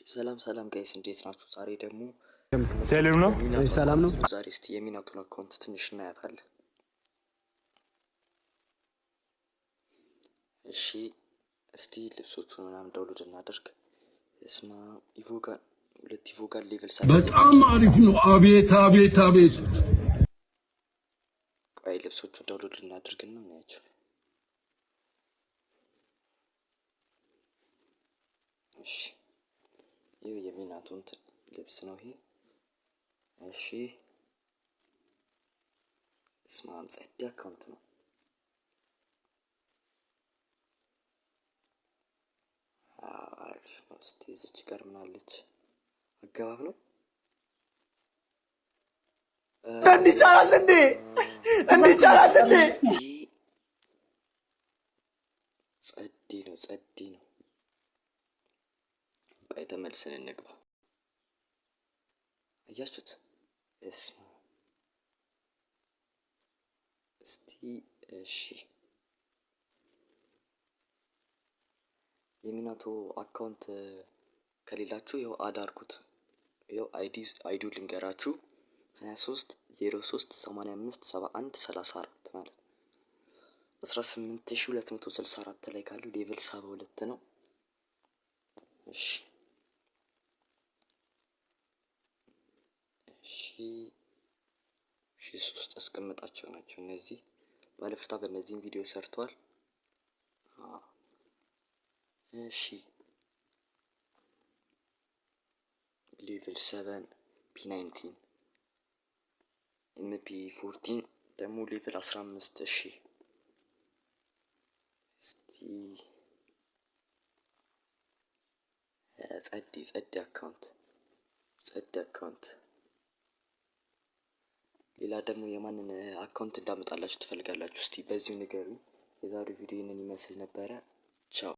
ሰላም ሰላም ጋይስ እንዴት ናችሁ? ዛሬ ደግሞ ሰላም ነው ሰላም ነው። ዛሬ እስቲ የሚናቱን አካውንት ትንሽ እናያታለን። እሺ እስቲ ልብሶቹን ምናምን ዳውንሎድ እናደርግ። እስማ ኢቮጋን ሁለት ኢቮጋን ሌቭል 7 በጣም አሪፍ ነው። አቤት አቤት አቤት። ቆይ ልብሶቹን ዳውንሎድ እናደርግና እናያቸው። እሺ ይሄ የሚናቱን ልብስ ነው ይሄ። እሺ እስማም ጸድ አካውንት ነው። አሪፍ ነው። እስቲ እዚች ጋር ምን አለች? አገባብ ነው እንዲቻላል እንዴ ጸዲ ነው። ቆይ ተመልሰን እንግባ። አያችሁት? እስማ እስቲ እሺ የሚናቶ አካውንት ከሌላችሁ ይኸው አዳርኩት። ይኸው አይዲው ልንገራችሁ 23 03 85 71 34 ማለት 18264 ላይ ካሉ ሌቭል 72 ነው። እሺ ሶስት አስቀምጣቸው ናቸው እነዚህ። ባለፍታ በእነዚህም ቪዲዮ ሰርቷል። እሺ ሌቭል 7 P19 MP14 ደግሞ ሌቭል 15። እሺ እስቲ ጸድ አካውንት ሌላ ደግሞ የማንን አካውንት እንዳመጣላችሁ ትፈልጋላችሁ? እስቲ በዚሁ ንገሩኝ። የዛሬው ቪዲዮ ይህንን ይመስል ነበረ። ቻው